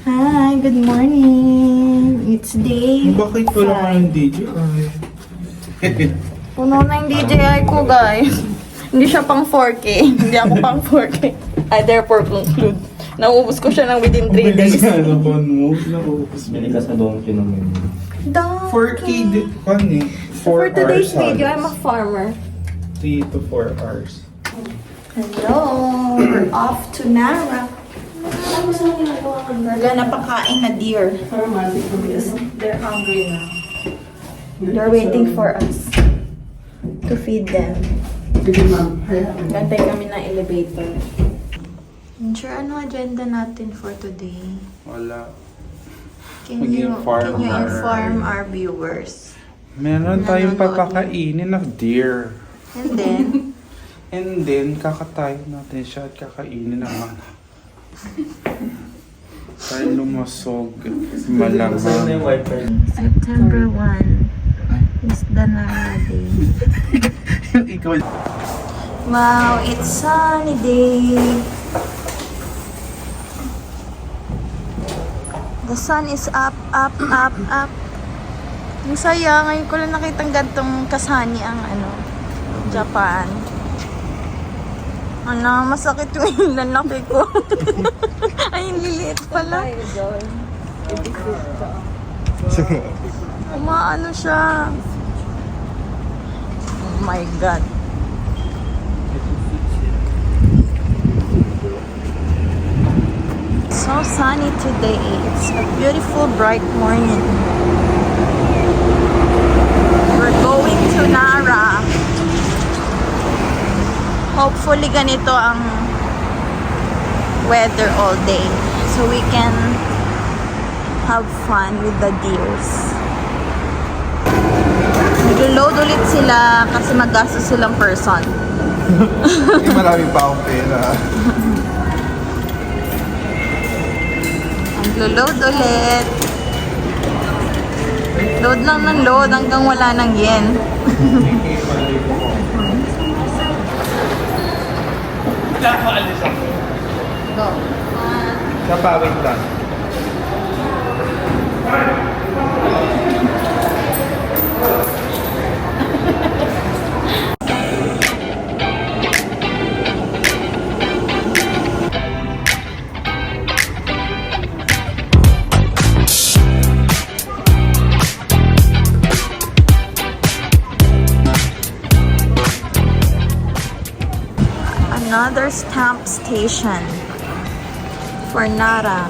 Hi, good morning. It's day Bakit wala ka ng DJ? Puno na yung DJI ko, guys. Hindi siya pang 4K. Hindi ako pang 4K. I therefore conclude. Nauubos ko siya ng within 3 days. Ano ba mo? Nauubos mo. Bili ka sa donkey naman. 4K din. Kung eh. 4 For today's hours video, halos. I'm a farmer. 3 to 4 hours. Hello! We're off to Nara. We're gonna pakain na deer. They're hungry now. They're waiting for us to feed them. Gantay kami ng elevator. Sure, ano agenda natin for today? Wala. Can you inform our viewers? Meron tayong papakainin ng deer. And then, And then, kakatayin natin siya at kakainin naman. Tayo lumasog. Malangang. September 1 is the Nara Day. Ikaw. Wow, it's sunny day. The sun is up, up, up, up. Ang saya, ngayon ko lang nakitang gantong kasani ang Japan. Masakit yung lalaki ko. Ay, liliit pala. Umaano siya. Oh my God. So sunny today. It's a beautiful bright morning. We're going to Nara. Hopefully ganito ang weather all day. So we can have fun with the deers. Nag-load ulit sila kasi magastos silang person. Marami pa akong pera. Nag-load ulit. Load lang ng load hanggang wala ng yen. Nakaalis ako. Go. Kapawit lang. Another stamp station for Nara.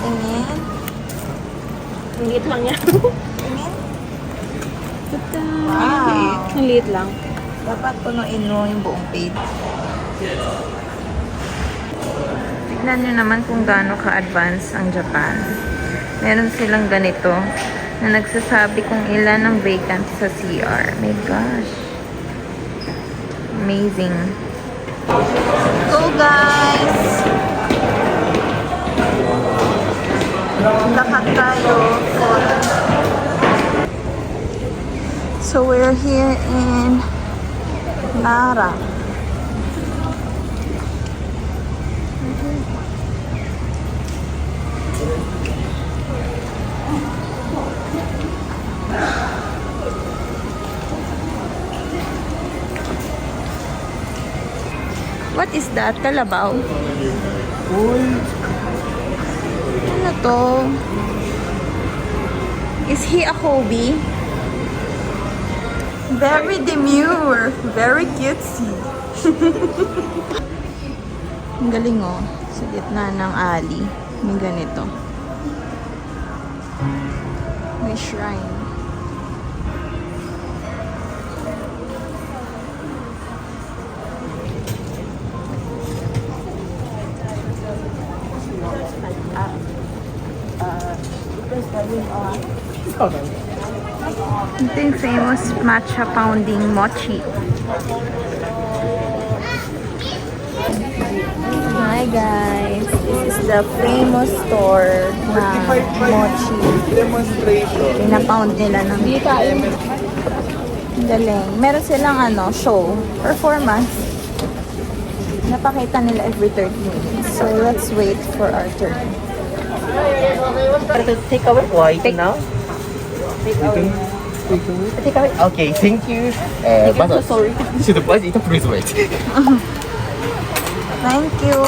Tingin. Ang liit lang yan. Tingin. Wow. Ang liit lang. Dapat punuin mo yung buong page. Tignan nyo naman kung gaano ka-advance ang Japan. Meron silang ganito na nagsasabi kung ilan ang vacant sa CR. My gosh. Amazing. Go guys! Lakad tayo. So we're here in Nara. What is that? Kalabaw? Uy. Ano to? Is he a Kobe? Very demure. Very cutesy. Ang galing oh. Sa gitna ng alley. May ganito. May shrine. Ito yung famous matcha pounding mochi. Hi guys! This is the famous store na mochi. Demonstration. Pinapound nila ng galing. Meron silang show, performance. Napakita nila every 30 minutes. So let's wait for our turn. Take away white now. Take away. Take away. Okay, thank you. I'm so sorry. Should please eat, please wait. Thank you.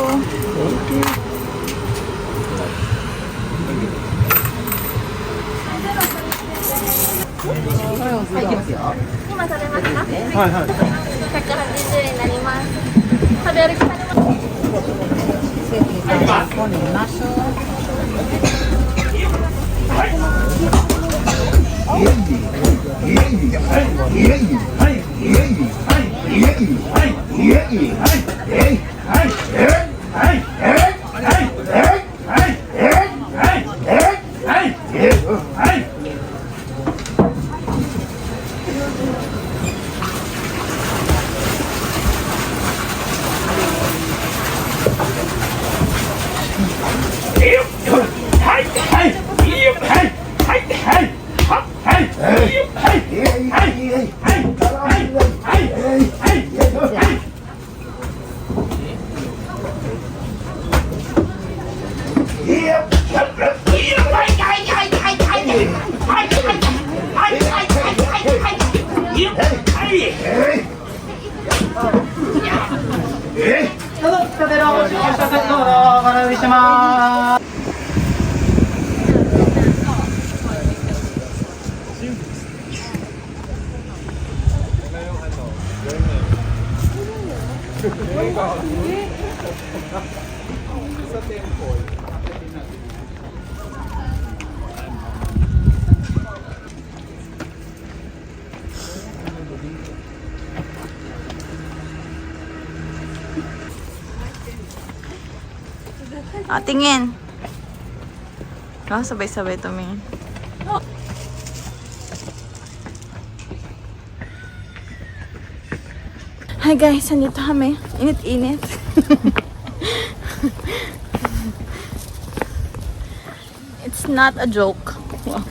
Tingin. Sabay-sabay tumingin. Hi guys, andito kami. Init-init. It's not a joke. Wow.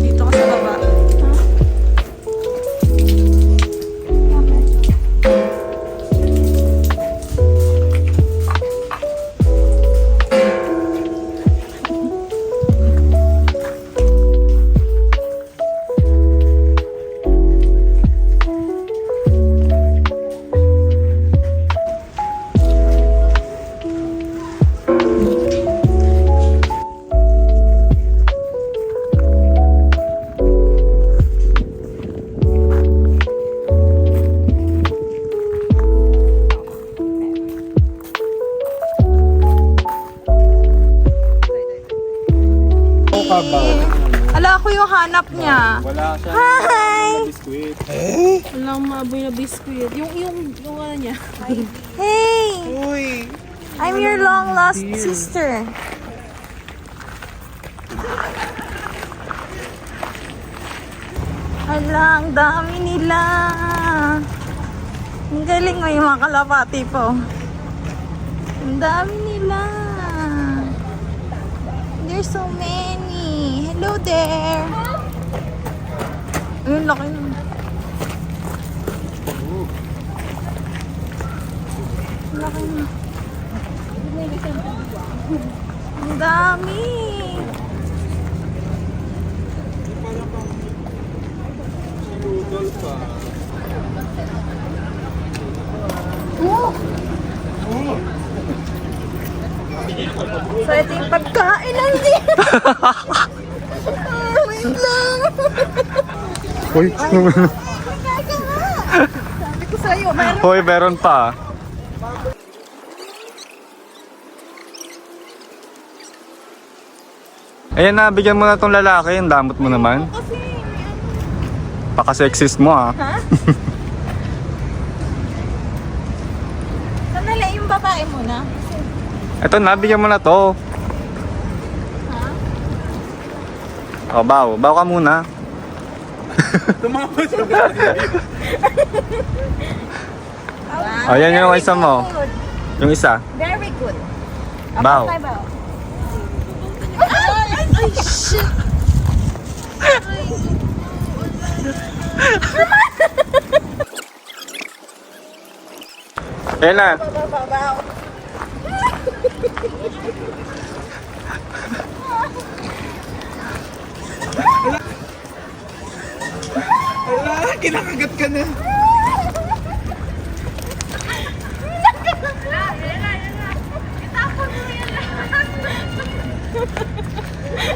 Dito ka sa baba. Ala, ako yung hanap niya. Wala siya. Hi! Biskuit. Walang maaboy na biskuit. Yung ano niya. Hey! Uy! I'm your long lost sister. Ala, ang dami nila. Ang galing, may mga kalapati po. Ang dami nila. There's so many. Hello there. Ayun, laki nun. Laki na. Ang dami. So, ito yung pagkain lang din. Wait lang. Uy! Sabi ko sa'yo, meron. Hoy, meron pa. Ayan na, bigyan mo na tong lalaki. Ang damot mo naman. Kasi, Paka-sexist mo ah. ha? Sandali, yung babae muna. Eto na, bigyan mo na to. Ha? O, baw ka muna. Wow, Ayan yung very isa mo. good. Yung isa. Very good. Bao. Ay, shit! Ayan na. Wala, kinakagat ka na.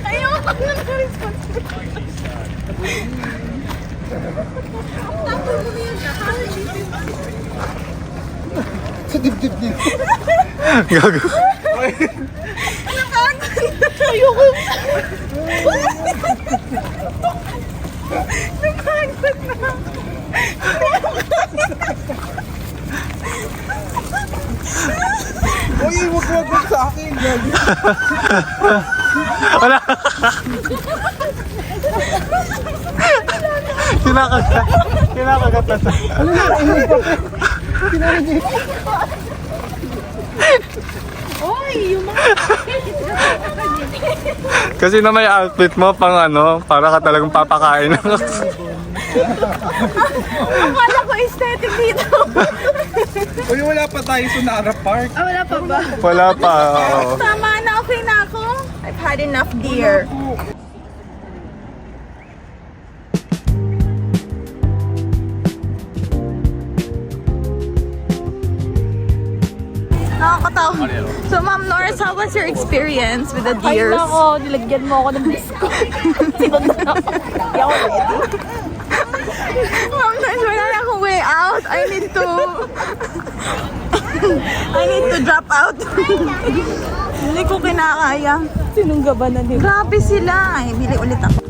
Ayoko na responsibility. Sa dibdib niya. Gago. Ayoko. Nakagod na. Uy, wag sa akin. Gago. Wala. Kinakagat na. Oy, yung mga... Kasi na may outfit mo pang ano, para ka talagang papakain. Akala ko aesthetic dito. Uy, wala pa tayo sa Nara Park. Ah, wala pa ba? Wala pa, oo. Tama na, okay na ako. I've had enough, dear. Nakakatawa. So, Ma'am Norris, how was your experience with the Ay, deers? nako, nilagyan mo ako ng bisko. Sinundan ako. Hindi ako ready. Ma'am Norris, wala na akong way out. I need to drop out. Hindi ko kinakaya. Sinunggaban na din. Grabe sila. Ay, bili ulit ako.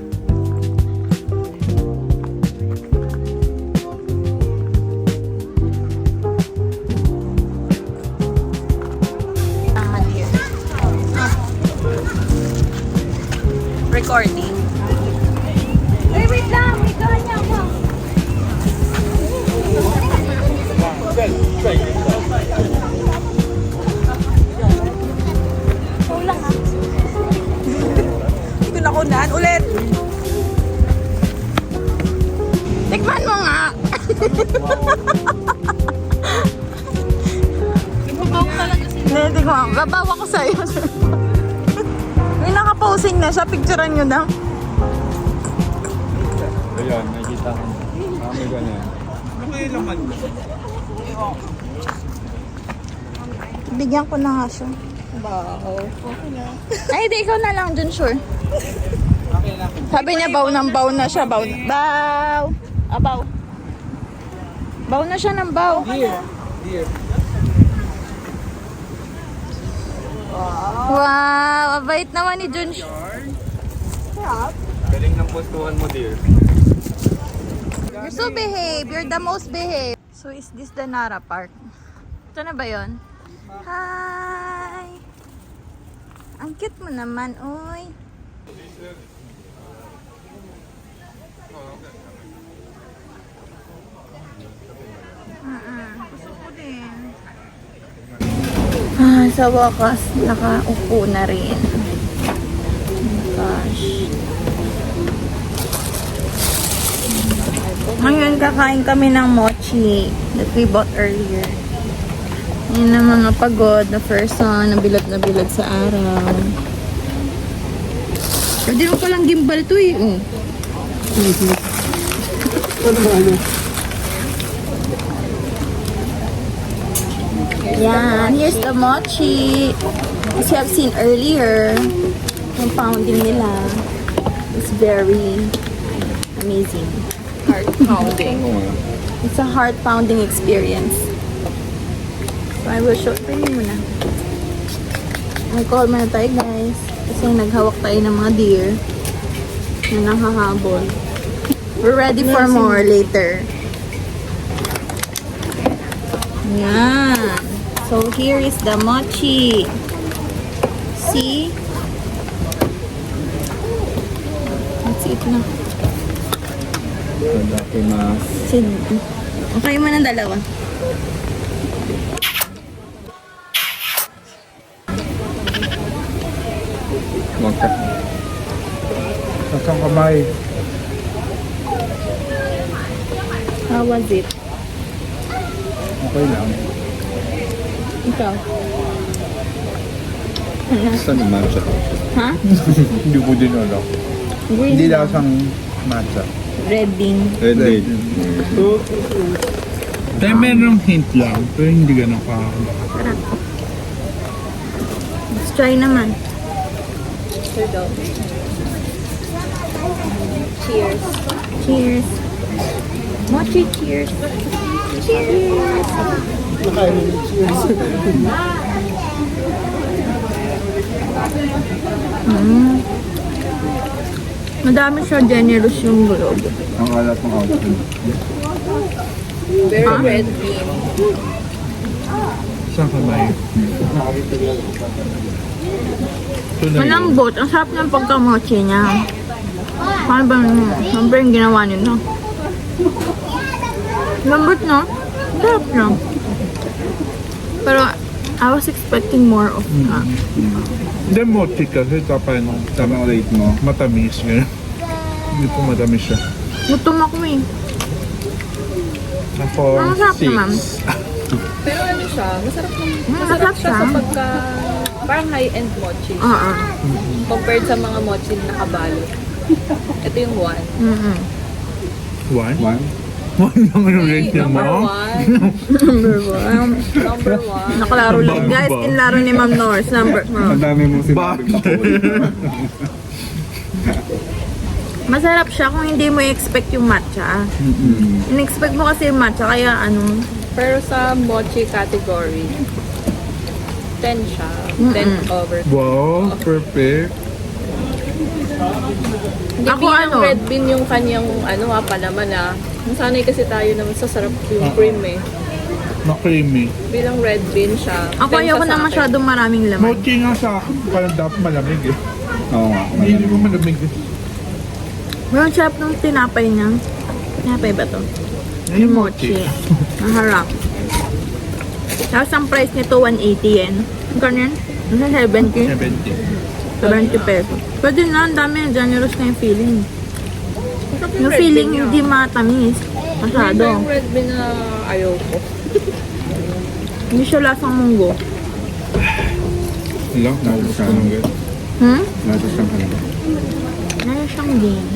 Recording. Ay, wait lang. Wait lang niya ako. Kulang ha. Hindi ko nakunan. Ulit. Tikman mo nga. Babaw talaga sila. Hindi, tikman. Babawa ko sa'yo. May nakaposing na siya. Picturean nyo na. Ayan, nakikita ko. May ganyan. Ano kayo laman? Bigyan ko na nga siya. Babaw. Okay na. Ay, di ikaw na lang dun, sure. Sabi niya, baw ng baw na siya. Baw. Baw. Ah, baw. Baw na siya ng baw. Dear. Wow, abait naman ni Jun. Galing ng postuhan mo, dear. You're so behave. You're the most behave. So, is this the Nara Park? Ito na ba yun? Hi! Ang cute mo naman, oy. Gusto ko din. Sa wakas, nakaupo na rin. Oh gosh. Ngayon, kakain kami ng mochi that we bought earlier. Yan ang mga pagod na person na bilad sa araw. Pwede mo palang gimbal to eh. Oh. Yan, here's the mochi. As you have seen earlier, yung pounding nila is very amazing. Heart pounding. It's a heart pounding experience. So I will show you muna. Alcohol muna tayo, guys. Kasi naghawak tayo ng mga deer na nakahabol. We're ready for more later. Yan. So here is the mochi. See? Let's eat na. Okay mo ng dalawa. Mocha. Sasang kamay. How was it? Okay lang. Ikaw? Saan yung matcha? Ha? Hindi ko din alam. Green Hindi lang. lasang matcha. Red bean. Red. Tayo merong hint lang, pero hindi ganun ka. Sarap. Let's try naman. Sir daw. Cheers. Cheers. Mochi cheers. Cheers. Mm. Madami siya, generous yung bulog. Ang alat ng outfit. Very red bean. Saan kamay? Malambot. Ang sarap ng pagkamochi niya. Paano ba siyempre yung ginawa nila? Lambot no? Sarap lang. Pero I was expecting more of that. Hindi mochi kasi tapang rate mo. Matamis. Ganyan. Hindi po matamis siya. Gutom ako eh. Ako, Ang sarap naman. Pero ano siya, masarap Masarap siya siya. sa pagka, parang high-end mochi. Oo. Compared sa mga mochi na nakabalot. Ito yung one. Mm-mm. One? One? One lang yung rate niya Number mo? one. Number one. Number one. Nakalaro lang. Bang, Guys, bang. kinlaro ni Ma'am Norris. Number one. Ang dami mong sinabi. Masarap siya kung hindi mo i-expect yung matcha. In-expect mo kasi yung matcha, kaya ano, Pero sa mochi category, 10 siya. 10 over. Wow, perfect. Hindi Ako bilang ano? red bean yung kanyang palaman Nasanay kasi tayo naman sa sarap yung cream eh. Na-creamy. Bilang red bean siya. ako 10 ayoko siya na sa akin. masyadong maraming laman. Mochi nga sa akin, parang dapat malamig eh. Oo nga. Hindi mo malamig eh. Pero ang sarap ng tinapay niya. Tinapay ba to? Yung Mochi. Ang harap. Tapos ang price nito, 180 yen. Ang kanyan? Ano, 70? 70. 70 pesos. Pwede na, ang dami. Generous na yung feeling. Sarap Yung red feeling bean niya. hindi matamis. Hindi Masyado. yung red bean na ayaw ko. Hindi siya lasang munggo. Ilang? Nasa siyang hanggang. Hmm? Nasa siyang hanggang. Meron siyang game.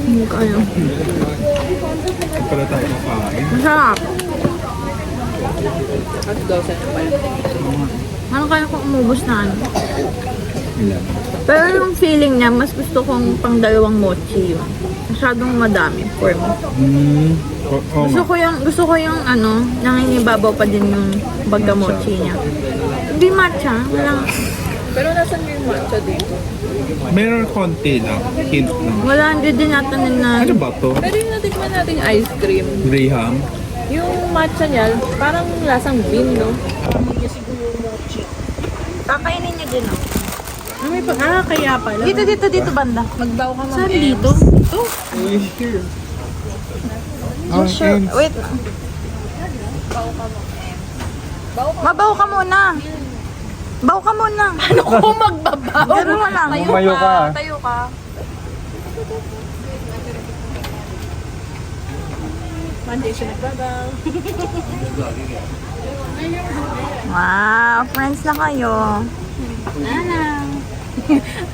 Hindi ko alam. Para tayo makain. Masarap. At dosen na pala. Ano kaya kung umubos na ano? Ilan? Pero yung feeling niya, mas gusto kong pang dalawang mochi yun. Masyadong madami for me. Oo nga. Gusto ko yung ano, nangingibabaw pa din yung mochi niya. Hindi matcha, walang, Pero nasan yung matcha dito? Meron konti lang. Hint lang. wala, hindi din natin na, Ano ba to? Pero yung natikman nating ice cream, Graham? yung matcha niya, parang lasang bean, no? kakainin niya din ako. Kaya pala. Dito banda. Magbaw ka Saan dito? Dito? Oh, Sure, wait. Mabaw ka muna. Baw ka muna. Ano ko magbabaw? Pero wala. Tumayo ka. Tayo ka. Foundation nagbabaw. Wow, friends na kayo.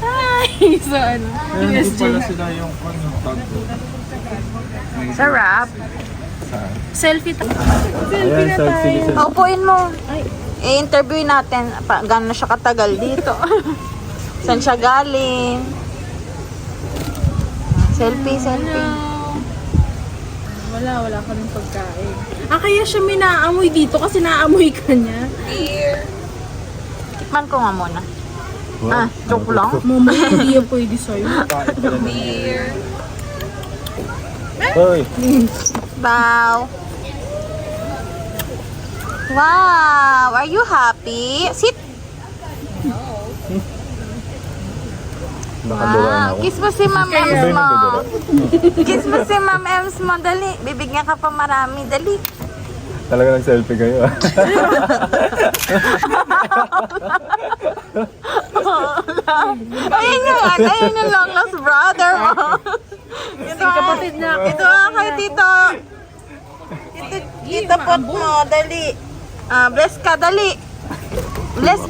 Hi! So ano? Meron po pala sila yung ano, tag. Sarap. Selfie tayo. Ayan, selfie. Paupuin mo. I-interview natin gano'n na siya katagal dito. Saan siya galing? Selfie. Wala kaming pagkain. Kaya siya may naamoy dito kasi naamoy ka niya. Tikman ko nga muna. Joke lang. Mama, hindi yan pwede sa'yo. Hoy! Wow. Wow, are you happy? Sit. Wow, kiss mo si Ma'am Ems mo. Kiss mo si Ma'am Ems mo, dali. Bibigyan ka pa marami, dali. Talaga nag-selfie kayo ah. Ayun yung long lost brother mo. Ito kapatid na. Ito kay Tito. Tito pot mo, dali. Bless ka, dali. Bless.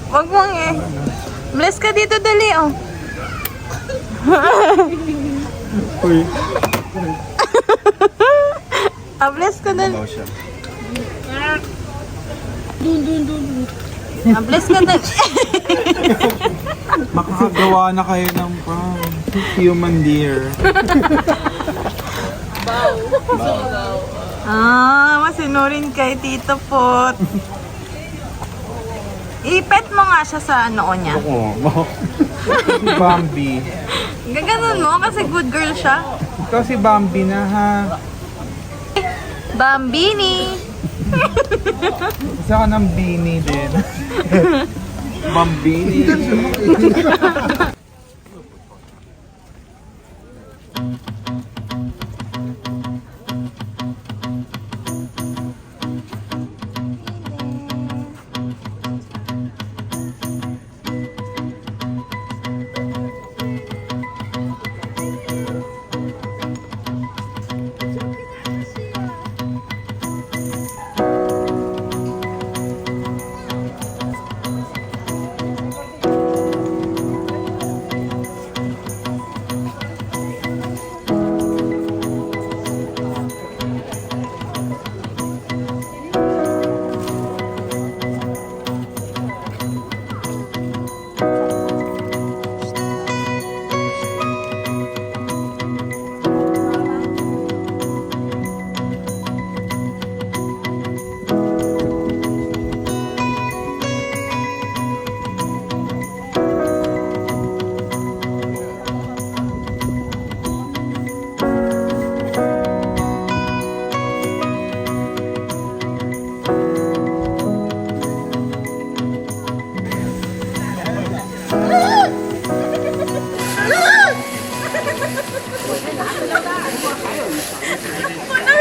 Wag mong eh. Bless ka dito, dali, oh. Uy. Bless ka, dali. Bawa siya. Bless ka, dali. Makakagawa na kayo ng human deer. Masinurin kay Tito Pot. Ipet mo nga siya sa noo niya. Oo. Bambi. Gaganon mo kasi good girl siya. Ikaw si Bambi na ha. Bambini. Isa ka ng Bini din. Bambini.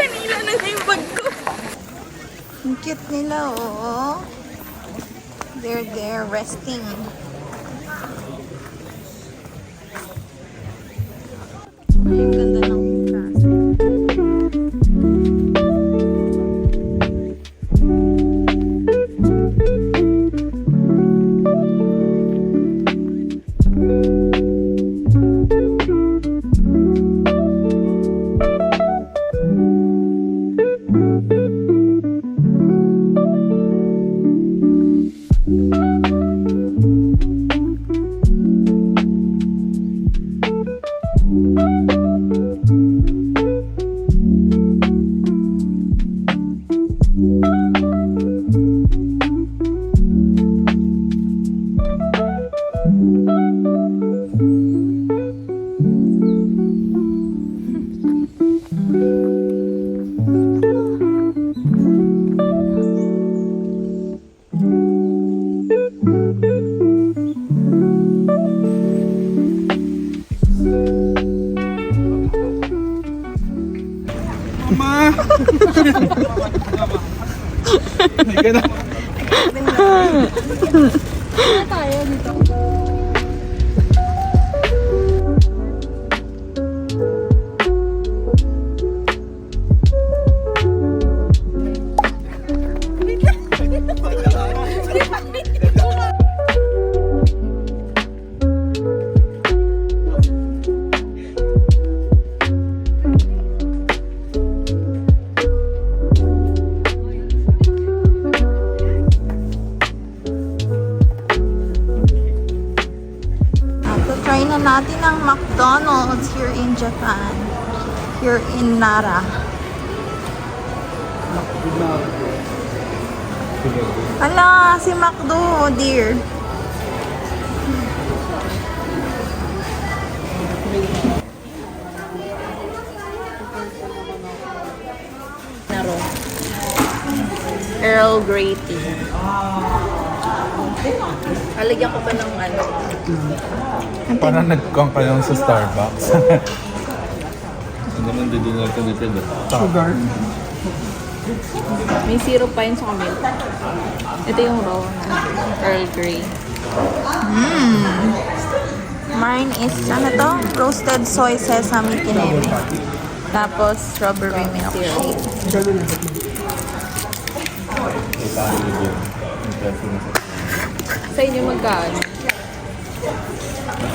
Hinila na yung bag ko. Ang cute nila, oh. They're there resting. Ay, ang ganda ng klase. Ma! Halika na. Try na natin ang McDonald's here in Japan. Here in Nara. Ala, si McDo, dear. Naro. Earl Grey tea. Alagyan ko pa ng ano. Parang nagkong ka lang sa Starbucks. Ano naman din natin dito. Sugar. May syrup pa yun sa milk. Ito yung raw na Earl Grey. Mine is, ano to? Roasted soy sesame kineme. Tapos, strawberry milkshake. Sa inyo magkano?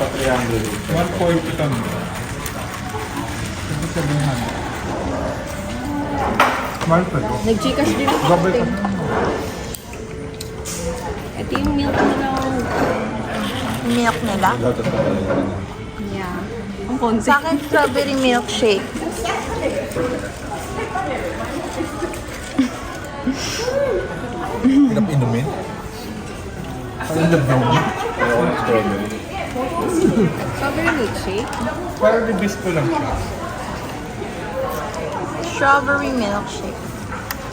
140 kami. Mahal pa to. Nag-Gcash din ako. Gabay pa. Ito yung milk nila. Milk nila. Yeah. Ang konti. Sa akin, strawberry milkshake. Hirap inumin. Parang nabdong. Strawberry milkshake. Parang ribis ko lang siya. Strawberry milkshake.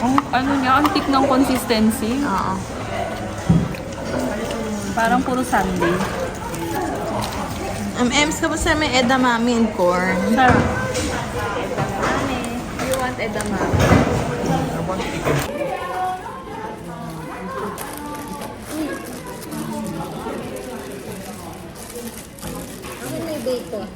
Ang ano niya, ang thick ng consistency. Oo. Parang puro sundae. Ems, kamusta may edamame and corn? Sarap. Ane, you want edamame? May bacon.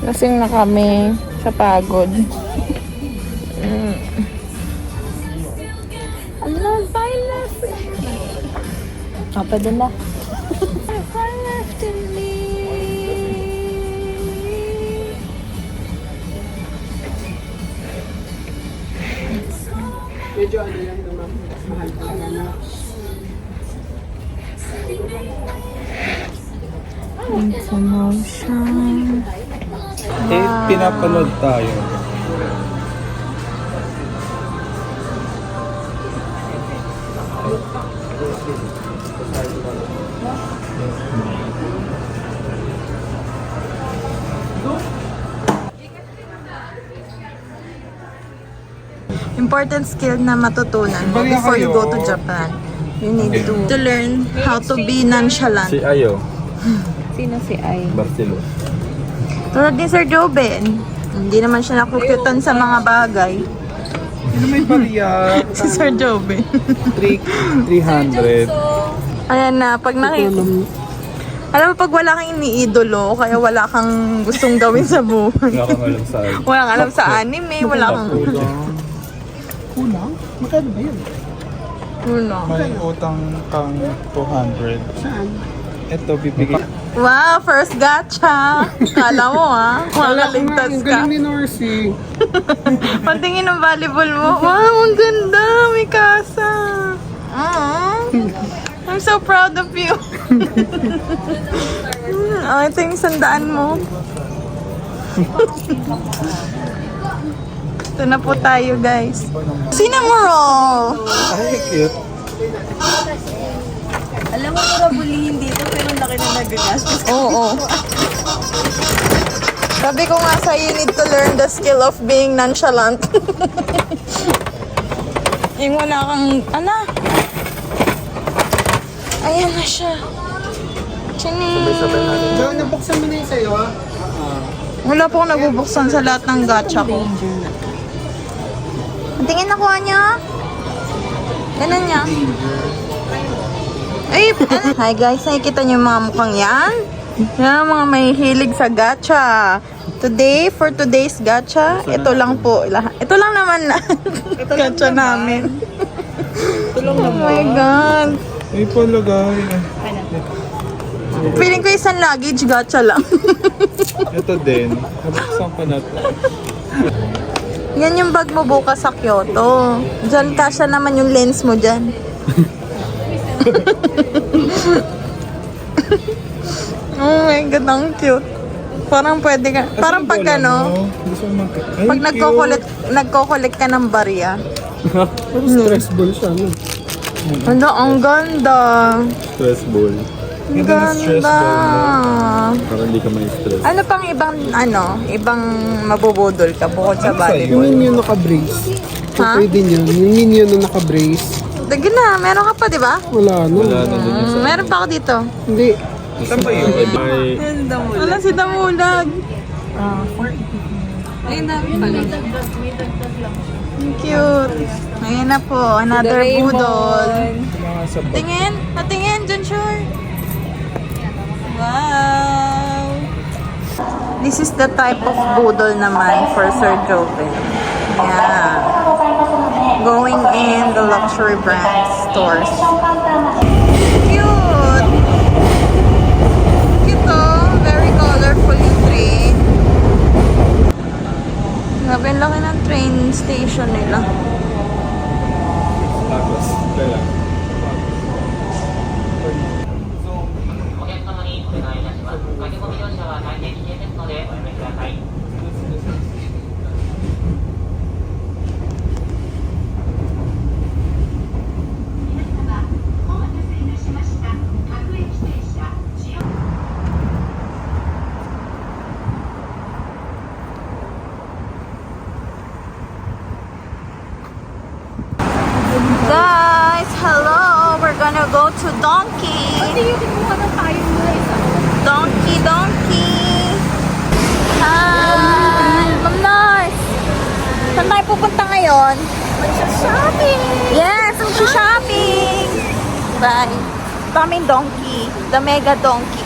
Lasing na kami sa pagod. Allah, bye love. Apa din na? Medyo ano lang naman, mahal pa naman. Promotion. Eh, pinapanood tayo. Important skill na matutunan mo Bali before you go kayo. to Japan. You need to learn how to be nonchalant. Ayo, Sino si Ai? Barcelo. Tulad ni Sir Joben. Hindi naman siya nakukyutan sa mga bagay. Sino may bariya? Si Sir Joben. 300. Ayan na, pag alam mo, pag wala kang iniidolo, kaya wala kang gustong gawin sa buhay. Wala kang alam sa Walang alam sa anime, wala kang... Kulang? Magkano ba yun? Wala. May utang kang 200. Saan? Ito, bibigay. Wow, first gacha! Kala mo makakaligtas Ang ka. galing ni Norcy. Pantingin ng volleyball mo. Wow, ang ganda! May kasa! I'm so proud of you. Ito yung sandaan mo. Ito na po tayo, guys. Cinnamon roll! Ay, cute. Alam mo, mura bulihin dito, pero ang laki na nagagastos. Oo. Sabi ko nga sa you need to learn the skill of being nonchalant. Yung wala kang, ayan na siya. Chini. John, nabuksan mo na yung sa'yo, ha? Wala po akong nabubuksan sa lahat ng gacha ko. Tingin nakuha niya. Ganun niya. Ay, hi guys, nakikita niyo yung mga mukhang yan? Yan, mga may hilig sa gacha. Today, for today's gacha, ito lang po. Ito lang naman na gacha namin. Oh my God. Ay, palagay. Feeling ko isang luggage gacha lang. Ito din. Nabuksan pa na to. Yan yung bag mo bukas sa Kyoto. Diyan kasya naman yung lens mo dyan. Oh my God, ang cute. Parang pwede ka. Parang pag ano, pag nagko-collect ka ng barya. Pero stress ball siya, no? Ano, ang ganda. Stress ball. Ang ganda. Para hindi ka may stress. Ano pang ibang mabubudol ka bukod sa body? Yung minion naka-brace. Ha? Pwede niyan. Yung minion na naka-brace. Sige na, meron ka pa, di ba? Wala, no? Wala na din sa... Meron pa ako dito. Hindi. Saan ba yun? Ay, Wala si Damulag. Ayun dami pala. Ang cute. Ayan na po, another budol. Tingin, patingin, John Shore. Wow. This is the type of budol naman for Sir Joven. Yeah. Going in the luxury brand stores. Cute. Ito, very colorful yung train. Grabe, ang laki ng train station nila. tapos, kaya. お客様にお願いいたします。駆け込み乗車は大変危険ですのでおやめください。 Guys, hello! We're gonna go to Donkey! Donkey! Hi! Ma'am Nars! Saan tayo pupunta ngayon? Mag-shopping! Yes! Mag-shopping! Bye! Kaming Donkey. The Mega Donkey.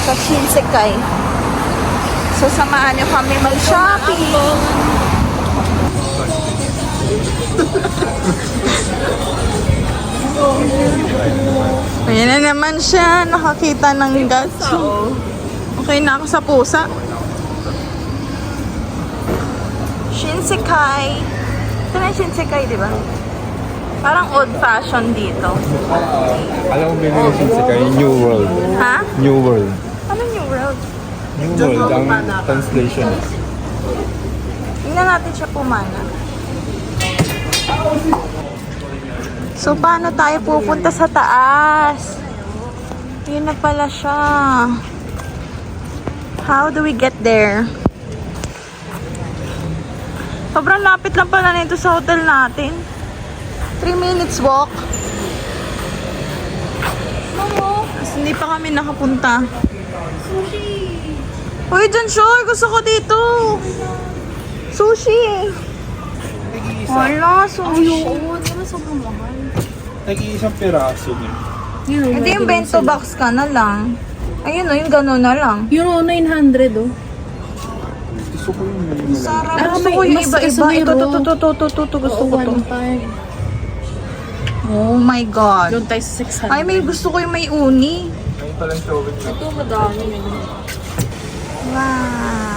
Sa Shinsekai. So, samahan niyo kami mag-shopping! Ayan na naman siya. Nakakita ng gacha. Okay na ako sa pusa. Shinsekai. Ito na yung Shinsekai, di ba? Parang old fashion dito. Alam mo binili siya kay New World. Ha? New World. Ano New World? New World ang translation. Tingnan natin siya pumana. So, paano tayo pupunta sa taas? Yun na pala siya. How do we get there? Sobrang lapit lang pala nito sa hotel natin. 3 minutes walk. Tapos hindi pa kami nakapunta. Sushi! Uy, John Shore! Gusto ko dito! Sushi! Wala, sushi. Nag-iisang piraso niya. Hindi yung bento box ka na lang. Ayun o, yung gano'n na lang. Euro 900 oh. Gusto ko yung Sarap. Gusto ko yung iba-iba. Ito, gusto ko to. Oh my God. Doon tayo sa 600. Ay, may gusto ko yung may uni. Ayun palang showing na. Ito madami. Wow.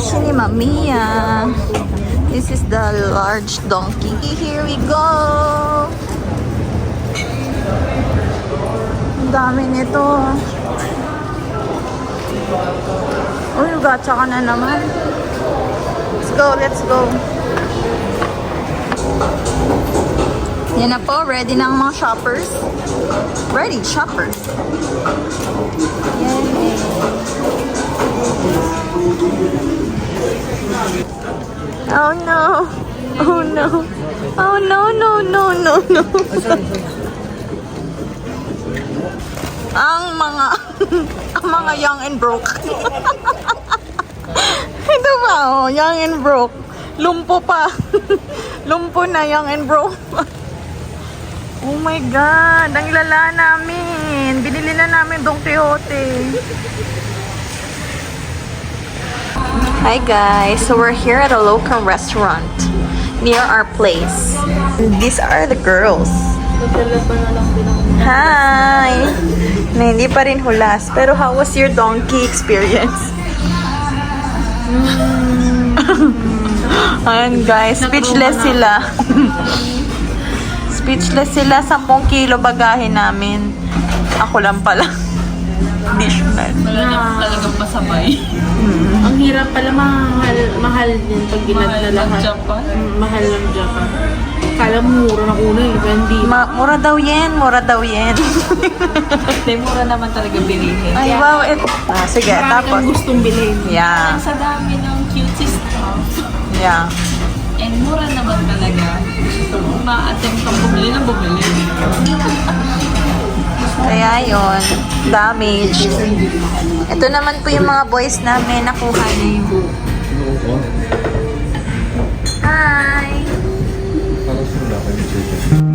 kotse ni Mamiya. This is the large donkey. Here we go! Ang dami nito. Uy, gacha ka na naman. Let's go, let's go. Yan na po, ready na ang mga shoppers. Ready, shoppers. Yay! Oh no! Oh no! Oh no, no, no, no, no! Ang mga ang mga young and broke. Ito ba, oh, young and broke. Lumpo pa. Lumpo na, young and broke. Oh my God, ang lala namin. Binili na namin Don Quixote. Hi guys, so we're here at a local restaurant near our place. And these are the girls. Hi! Na hindi pa rin hulas. Pero how was your donkey experience? Ayan guys, speechless sila. Speechless sila. 10 kilo bagahe namin. Ako lang pala. Additional. Talagang pasabay. Ang hirap pala, mahal din pag ginad na lahat. Mahal ng Japan. Kala mo mura na una eh, pero hindi. Mura daw yen, mura daw yen. Hindi, mura naman talaga bilihin. Ay, wow. Sige, Marami tapos. kang gustong bilhin. Yeah, Sa dami ng cutesy stuff. yeah. And mura naman talaga. Ma-attempt kang bumili ng bumili. Kaya yun, damage. Ito naman po yung mga boys namin, nakuha na yung... Hi! Para sa wala kayo chicken.